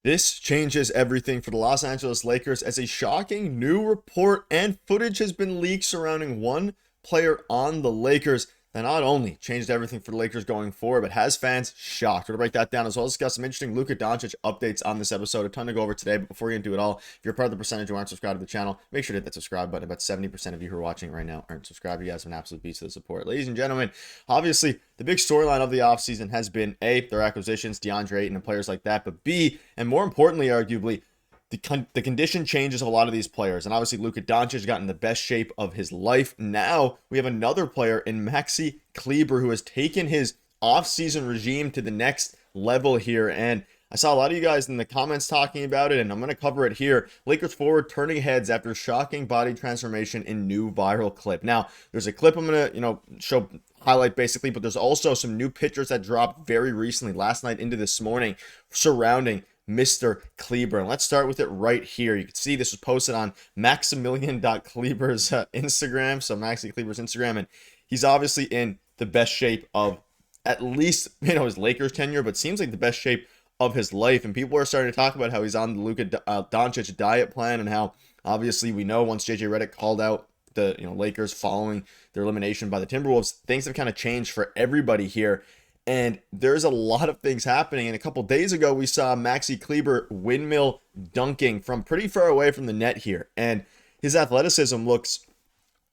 This changes everything for the Los Angeles Lakers as a shocking new report and footage has been leaked surrounding one player on the Lakers that not only changed everything for the Lakers going forward, but has fans shocked. We're going to break that down as well as discuss some interesting Luka Doncic updates on this episode. A ton to go over today, but before we get into it all, if you're part of the percentage who aren't subscribed to the channel, make sure to hit that subscribe button. About 70% of you who are watching right now aren't subscribed. You guys have an absolute beast of the support. Ladies and gentlemen, obviously, the big storyline of the offseason has been A, their acquisitions, DeAndre Ayton and players like that, but B, and more importantly, arguably, the condition changes of a lot of these players. And obviously, Luka Doncic has gotten the best shape of his life. Now, we have another player in Maxi Cleber who has taken his offseason regime to the next level here. And I saw a lot of you guys in the comments talking about it, and I'm going to cover it here. Lakers forward turning heads after shocking body transformation in new viral clip. Now, there's a clip I'm going to, show highlight basically, but there's also some new pictures that dropped very recently, last night into this morning, surrounding Mr. Cleber. And let's start with it right here. You can see this was posted on Maximilian.Kleber's Instagram. So Maxi Cleber's Instagram. And he's obviously in the best shape of at least, his Lakers tenure, but seems like the best shape of his life. And people are starting to talk about how he's on the Luka Doncic diet plan and how obviously we know once JJ Redick called out the Lakers following their elimination by the Timberwolves, things have kind of changed for everybody here. And there's a lot of things happening. And a couple days ago, we saw Maxi Cleber windmill dunking from pretty far away from the net here. And his athleticism looks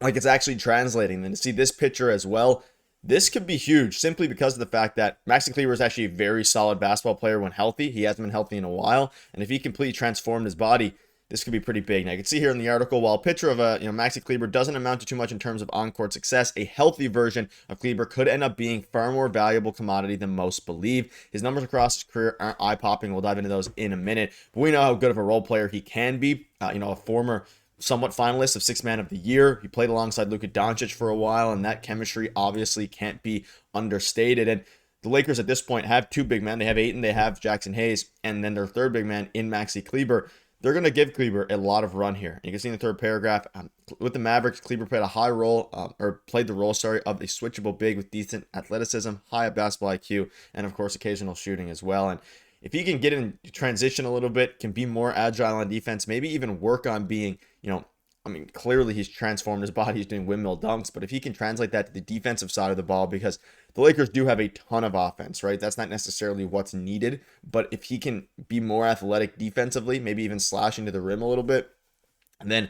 like it's actually translating. And to see this picture as well, this could be huge simply because of the fact that Maxi Cleber is actually a very solid basketball player when healthy. He hasn't been healthy in a while. And if he completely transformed his body, this could be pretty big. Now, you can see here in the article, while a picture of Maxi Cleber doesn't amount to too much in terms of on-court success, a healthy version of Cleber could end up being far more valuable commodity than most believe. His numbers across his career aren't eye-popping. We'll dive into those in a minute. But we know how good of a role player he can be. A former somewhat finalist of Sixth Man of the Year. He played alongside Luka Doncic for a while, and that chemistry obviously can't be understated. And the Lakers at this point have two big men. They have Ayton, they have Jackson Hayes, and then their third big man in Maxi Cleber. They're going to give Cleber a lot of run here. You can see in the third paragraph, with the Mavericks, Cleber played the role of a switchable big with decent athleticism, high basketball IQ, and of course, occasional shooting as well. And if he can get in transition a little bit, can be more agile on defense, maybe even work on being, clearly he's transformed his body. He's doing windmill dunks, but if he can translate that to the defensive side of the ball, because the Lakers do have a ton of offense, right? That's not necessarily what's needed, but if he can be more athletic defensively, maybe even slash into the rim a little bit, and then,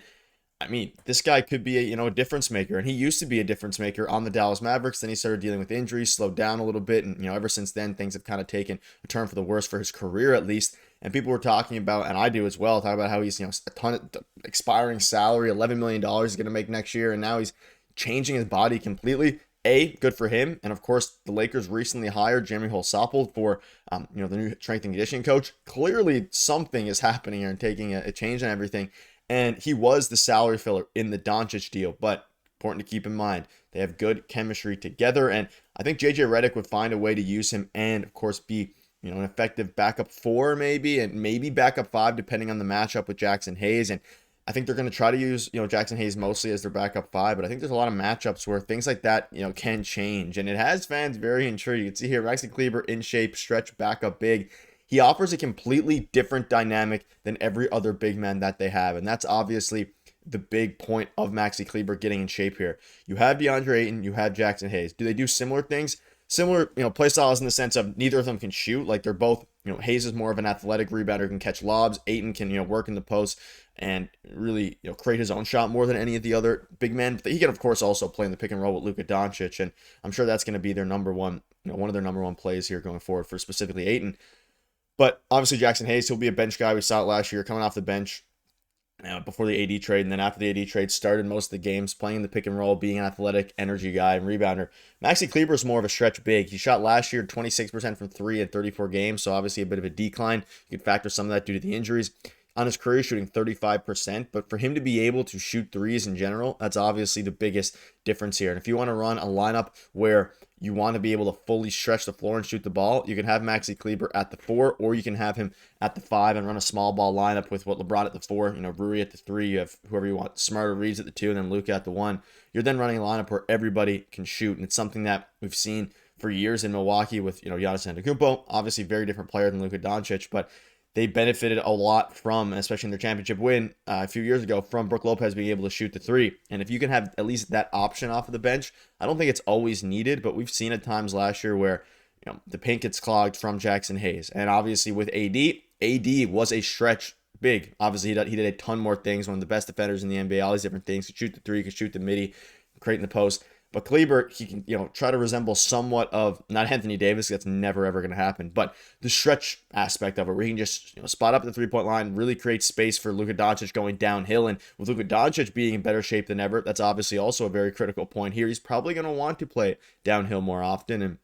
this guy could be a difference maker, and he used to be a difference maker on the Dallas Mavericks. Then he started dealing with injuries, slowed down a little bit, and ever since then, things have kind of taken a turn for the worse for his career, at least. And people were talking about, and I do as well, talk about how he's a ton of expiring salary, $11 million he's going to make next year, and now he's changing his body completely. Good for him. And of course, the Lakers recently hired Jeremy Holsapple for, the new strength and conditioning coach. Clearly, something is happening here and taking a change in everything. And he was the salary filler in the Doncic deal. But important to keep in mind, they have good chemistry together. And I think JJ Redick would find a way to use him and, of course, be an effective backup 4 maybe, and maybe backup 5 depending on the matchup with Jackson Hayes. And I think they're going to try to use, Jackson Hayes mostly as their backup 5, but I think there's a lot of matchups where things like that, can change. And it has fans very intrigued. You can see here, Maxi Cleber in shape, stretch, backup big. He offers a completely different dynamic than every other big man that they have. And that's obviously the big point of Maxi Cleber getting in shape here. You have DeAndre Ayton, you have Jackson Hayes. Do they do similar things? Similar, play styles in the sense of neither of them can shoot. Like they're both, Hayes is more of an athletic rebounder, can catch lobs. Ayton can, work in the post and really, create his own shot more than any of the other big men. But he can, of course, also play in the pick and roll with Luka Doncic. And I'm sure that's going to be their number one, one of their number one plays here going forward for specifically Ayton. But obviously Jackson Hayes, he'll be a bench guy. We saw it last year coming off the bench before the AD trade. And then after the AD trade, started most of the games playing the pick and roll, being an athletic energy guy and rebounder. Maxi Kleber is more of a stretch big. He shot last year 26% from 3 in 34 games. So obviously a bit of a decline. You could factor some of that due to the injuries. On his career, shooting 35%. But for him to be able to shoot threes in general, that's obviously the biggest difference here. And if you want to run a lineup where you want to be able to fully stretch the floor and shoot the ball, you can have Maxi Cleber at the 4, or you can have him at the 5 and run a small ball lineup with LeBron at the 4, Rui at the 3, you have whoever you want, Smart or Reaves at the 2, and then Luka at the 1. You're then running a lineup where everybody can shoot, and it's something that we've seen for years in Milwaukee with, Giannis Antetokounmpo, obviously very different player than Luka Doncic, but they benefited a lot from, especially in their championship win a few years ago, from Brook Lopez being able to shoot the three. And if you can have at least that option off of the bench, I don't think it's always needed, but we've seen at times last year where the paint gets clogged from Jackson Hayes. And obviously with AD was a stretch big. Obviously, he did a ton more things. One of the best defenders in the NBA, all these different things. Could shoot the three, could shoot the midi, create in the post. But Cleber, he can, try to resemble somewhat of, not Anthony Davis, that's never ever going to happen, but the stretch aspect of it, where he can just spot up at the three-point line, really create space for Luka Doncic going downhill. And with Luka Doncic being in better shape than ever, that's obviously also a very critical point here. He's probably going to want to play downhill more often and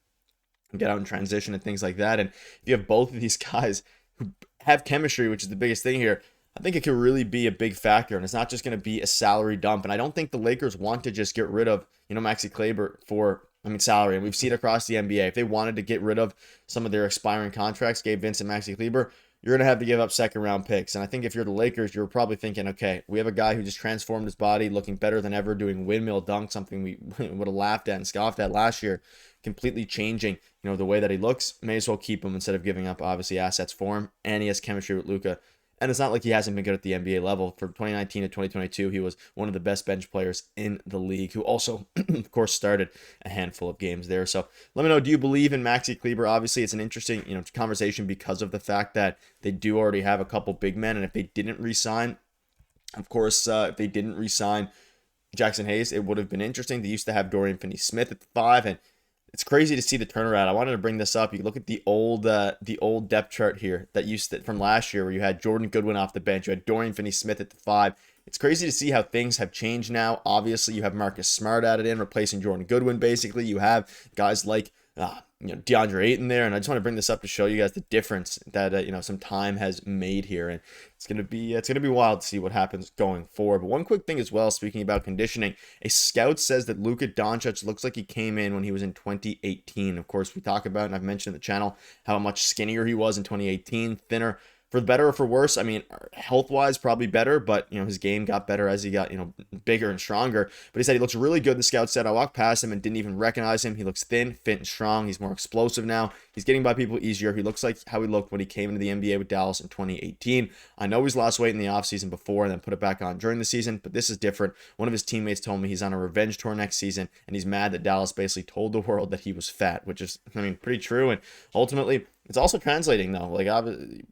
get out in transition and things like that. And if you have both of these guys who have chemistry, which is the biggest thing here, I think it could really be a big factor, and it's not just going to be a salary dump. And I don't think the Lakers want to just get rid of, Maxi Cleber for, salary. And we've seen it across the NBA. If they wanted to get rid of some of their expiring contracts, Gabe Vincent, Maxi Cleber, you're going to have to give up second-round picks. And I think if you're the Lakers, you're probably thinking, okay, we have a guy who just transformed his body, looking better than ever, doing windmill dunk, something we would have laughed at and scoffed at last year, completely changing, the way that he looks. May as well keep him instead of giving up, obviously, assets for him. And he has chemistry with Luka. And it's not like he hasn't been good at the NBA level. From 2019 to 2022, he was one of the best bench players in the league, who also, of course, started a handful of games there. So let me know, do you believe in Maxi Cleber? Obviously, it's an interesting, conversation because of the fact that they do already have a couple big men. And if they didn't re-sign, of course, if they didn't re-sign Jackson Hayes, it would have been interesting. They used to have Dorian Finney-Smith at the 5, and it's crazy to see the turnaround. I wanted to bring this up. You look at the old depth chart here from last year, where you had Jordan Goodwin off the bench, you had Dorian Finney-Smith at the 5. It's crazy to see how things have changed now. Obviously, you have Marcus Smart added in, replacing Jordan Goodwin. Basically, you have guys like DeAndre Ayton there, and I just want to bring this up to show you guys the difference that some time has made here, and it's gonna be wild to see what happens going forward. But one quick thing as well, speaking about conditioning, a scout says that Luka Doncic looks like he came in when he was in 2018. Of course, we talk about, and I've mentioned in the channel, how much skinnier he was in 2018, thinner. For better or for worse, health-wise, probably better, but, his game got better as he got, bigger and stronger. But he said he looks really good. The scout said, I walked past him and didn't even recognize him. He looks thin, fit, and strong. He's more explosive now. He's getting by people easier. He looks like how he looked when he came into the NBA with Dallas in 2018. I know he's lost weight in the offseason before and then put it back on during the season, but this is different. One of his teammates told me he's on a revenge tour next season, and he's mad that Dallas basically told the world that he was fat, which is, pretty true. And ultimately, it's also translating, though. Like,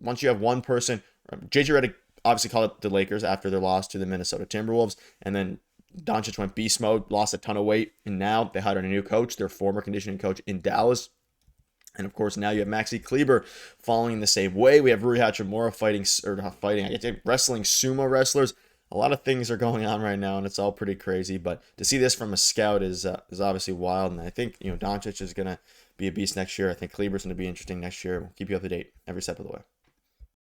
once you have one person, JJ Redick obviously called up the Lakers after their loss to the Minnesota Timberwolves, and then Doncic went beast mode, lost a ton of weight, and now they hired a new coach, their former conditioning coach in Dallas. And of course, now you have Maxi Cleber following the same way. We have Rui Hachimura wrestling sumo wrestlers. A lot of things are going on right now, and it's all pretty crazy. But to see this from a scout is obviously wild. And I think Doncic is going to be a beast next year. I think Kleber's going to be interesting next year. We'll keep you up to date every step of the way.